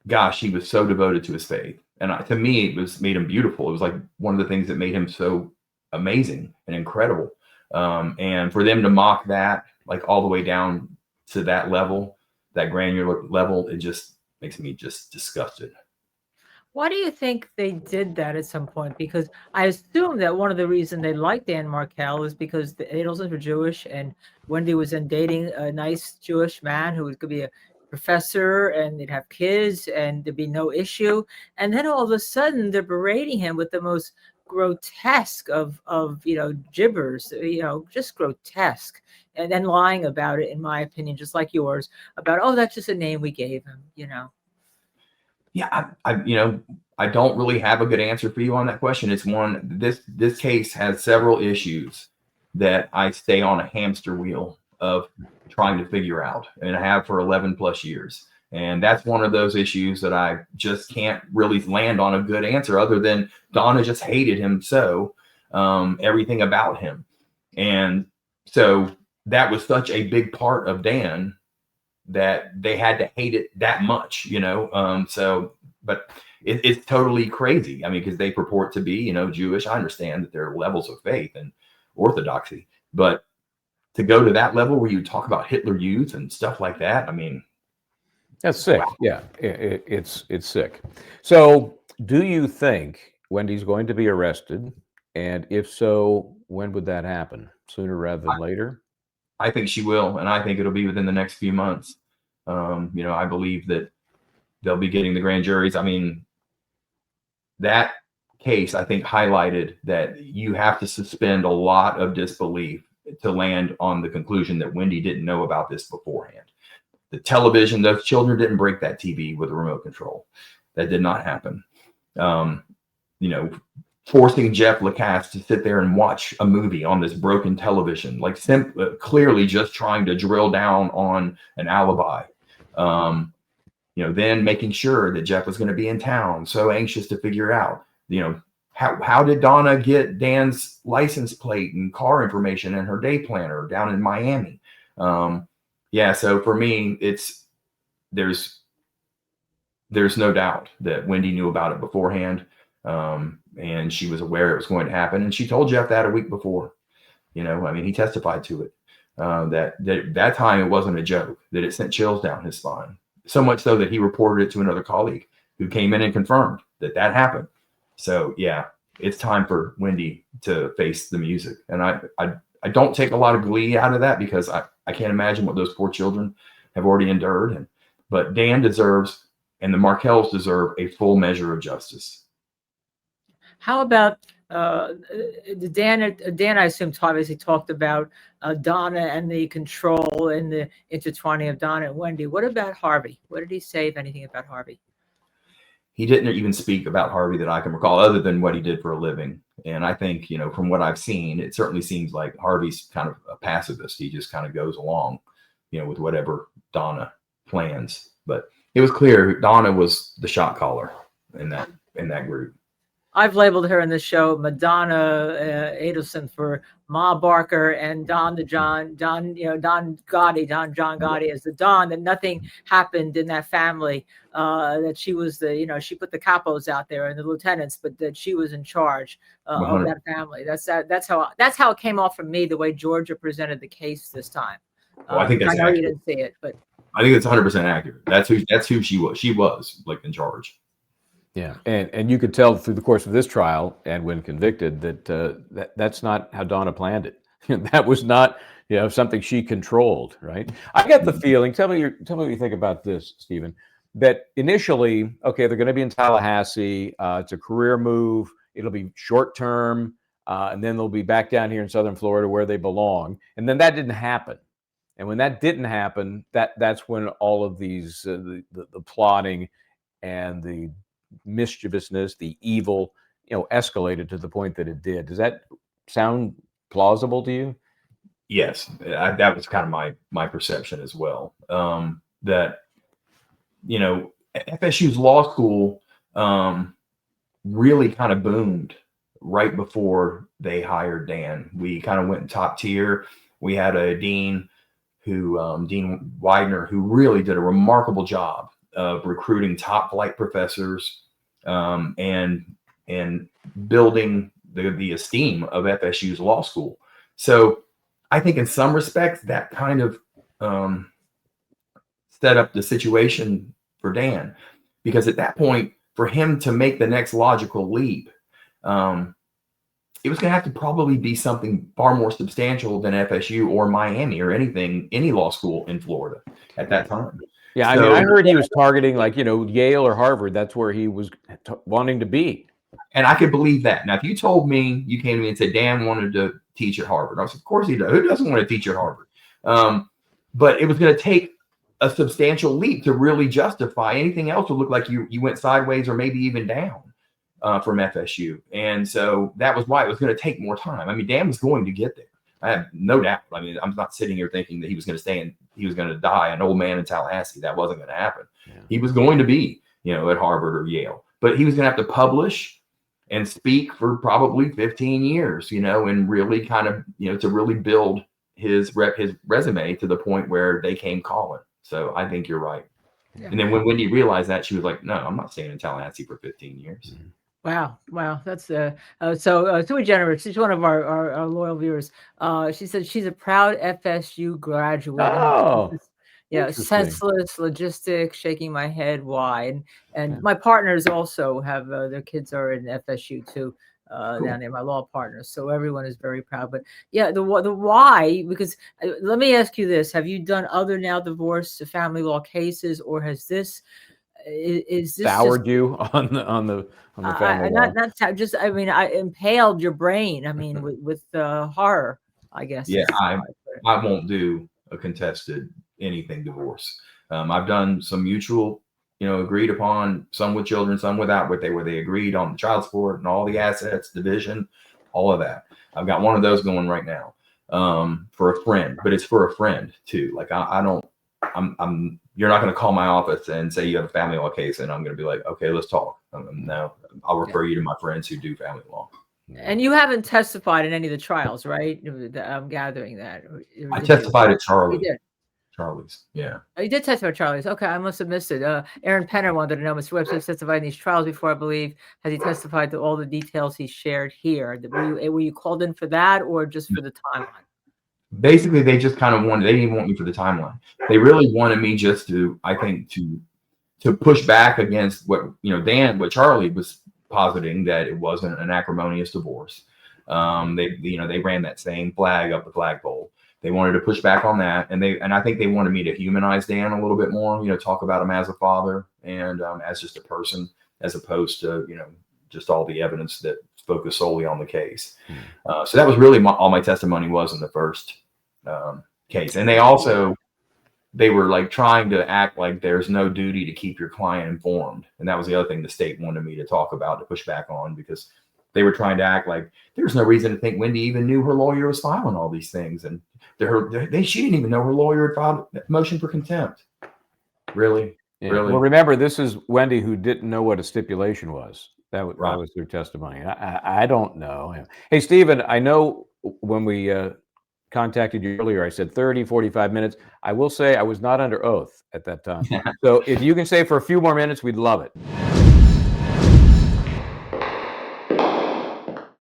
gosh, he was so devoted to his faith. And to me, it made him beautiful. It was like one of the things that made him so amazing and incredible. And for them to mock that, like all the way down to that level, that granular level, it just makes me just disgusted. Why do you think they did that at some point? Because I assume that one of the reasons they liked Dan Markel is because the Adelsons were Jewish, and Wendy was then dating a nice Jewish man who could be a professor, and they'd have kids, and there'd be no issue. And then all of a sudden, they're berating him with the most grotesque of gibbers, just grotesque, and then lying about it, in my opinion, just like yours, about, oh, that's just a name we gave him. Yeah, I don't really have a good answer for you on that question. It's this case has several issues that I stay on a hamster wheel of trying to figure out, and I have for 11 plus years. And that's one of those issues that I just can't really land on a good answer, other than Donna just hated him so, everything about him. And so that was such a big part of Dan that they had to hate it that much, but it's totally crazy. I mean, because they purport to be, Jewish. I understand that there are levels of faith and orthodoxy, but to go to that level where you talk about Hitler Youth and stuff like that, I mean, that's sick. Wow. Yeah, it's sick. So, do you think Wendy's going to be arrested? And if so, when would that happen? Sooner rather than later? I think she will, and I think it'll be within the next few months. I believe that they'll be getting the grand juries. I mean, that case, I think, highlighted that you have to suspend a lot of disbelief to land on the conclusion that Wendy didn't know about this beforehand. The television, those children didn't break that TV with a remote control. That did not happen. Forcing Jeff Lacasse to sit there and watch a movie on this broken television, like clearly just trying to drill down on an alibi. Then making sure that Jeff was going to be in town, so anxious to figure out, how did Donna get Dan's license plate and car information and her day planner down in Miami? So for me, there's no doubt that Wendy knew about it beforehand. And she was aware it was going to happen. And she told Jeff that a week before. He testified to it. That time it wasn't a joke, that it sent chills down his spine. So much so that he reported it to another colleague who came in and confirmed that happened. So yeah, it's time for Wendy to face the music. And I don't take a lot of glee out of that, because I can't imagine what those poor children have already endured. But Dan deserves, and the Markels deserve, a full measure of justice. How about Dan? I assume obviously talked about Donna and the control and the intertwining of Donna and Wendy. What about Harvey? What did he say, if anything, about Harvey? He didn't even speak about Harvey that I can recall, other than what he did for a living. And I think, from what I've seen, it certainly seems like Harvey's kind of a pacifist. He just kind of goes along, with whatever Donna plans. But it was clear Donna was the shot caller in that group. I've labeled her in the show Madonna Adelson for Ma Barker, and John Gotti as the Don, that nothing happened in that family, that she was she put the capos out there and the lieutenants, but that she was in charge of that family. That's how it came off from me, the way Georgia presented the case this time. I think that's I know accurate. You didn't see it, but I think it's 100% accurate. That's who she was. She was like in charge. Yeah, and you could tell through the course of this trial, and when convicted, that that's not how Donna planned it. That was not something she controlled, right? I get the feeling. Tell me what you think about this, Stephen. That initially, okay, they're going to be in Tallahassee. It's a career move. It'll be short term, and then they'll be back down here in Southern Florida where they belong. And then that didn't happen. And when that didn't happen, that's when all of these the plotting and the mischievousness, the evil, escalated to the point that it did. Does that sound plausible to you? Yes, that was kind of my perception as well. That FSU's law school really kind of boomed right before they hired Dan. We kind of went top tier. We had a dean Dean Widener, who really did a remarkable job of recruiting top flight professors, and building the esteem of FSU's law school. So I think in some respects that kind of set up the situation for Dan, because at that point, for him to make the next logical leap, it was going to have to probably be something far more substantial than FSU or Miami or any law school in Florida at that time. Yeah, I mean, I heard he was targeting Yale or Harvard. That's where he was wanting to be. And I could believe that. Now, if you told me, you came to me and said Dan wanted to teach at Harvard, I was, of course he does. Who doesn't want to teach at Harvard? But it was going to take a substantial leap to really justify anything else. Would look like you went sideways or maybe even down from FSU. And so that was why it was going to take more time. I mean, Dan was going to get there. I have no doubt. I mean, I'm not sitting here thinking that he was going to stay and he was going to die an old man in Tallahassee. That wasn't going to happen. Yeah. He was going to be, at Harvard or Yale, but he was going to have to publish and speak for probably 15 years, and really kind of, to really build his resume to the point where they came calling. So I think you're right. Yeah. And then when Wendy realized that, she was like, no, I'm not staying in Tallahassee for 15 years. Mm-hmm. Wow. That's so generous. She's one of our loyal viewers. She said she's a proud FSU graduate. Oh, yeah, senseless logistics, shaking my head. Why? And my partners also have their kids are in FSU too. Cool. Down there, my law partners. So everyone is very proud. But yeah, the why, because let me ask you this: have you done other now divorce family law cases, or has this is this soured you on the family law? Not just. I mean, I impaled your brain. I mean, with horror, I guess. Yeah, I won't do a contested anything divorce. I've done some mutual, agreed upon, some with children, some without, where they agreed on the child support and all the assets, division, all of that. I've got one of those going right now for a friend, but it's for a friend too. Like you're not going to call my office and say you have a family law case, and I'm going to be like, okay, let's talk. No, I'll refer you to my friends who do family law. And you haven't testified in any of the trials, right? I'm gathering that. I testified at Charlie. You did. Charlie's, yeah. Oh, you did testify at Charlie's. Okay, I must have missed it. Aaron Penner wanted to know, Mr. Webster testified in these trials before, I believe. Has he testified to all the details he shared here? Were you called in for that, or just for the timeline? Basically, they just kind of they didn't even want me for the timeline. They really wanted me just to, I think, to push back against what, what Charlie was positing, that it wasn't an acrimonious divorce. They ran that same flag up the flagpole. They wanted to push back on that, and I think they wanted me to humanize Dan a little bit more, talk about him as a father and as just a person, as opposed to just all the evidence that focused solely on the case. So that was really all my testimony was in the first case. And they were like trying to act like there's no duty to keep your client informed, and that was the other thing the state wanted me to talk about, to push back on, because they were trying to act like there's no reason to think Wendy even knew her lawyer was filing all these things. And she didn't even know her lawyer had filed a motion for contempt. Really? Yeah. Really? Well, remember, this is Wendy who didn't know what a stipulation was. That was their testimony. I don't know. Hey, Stephen, I know when we contacted you earlier, I said 30, 45 minutes. I will say I was not under oath at that time. So if you can stay for a few more minutes, we'd love it.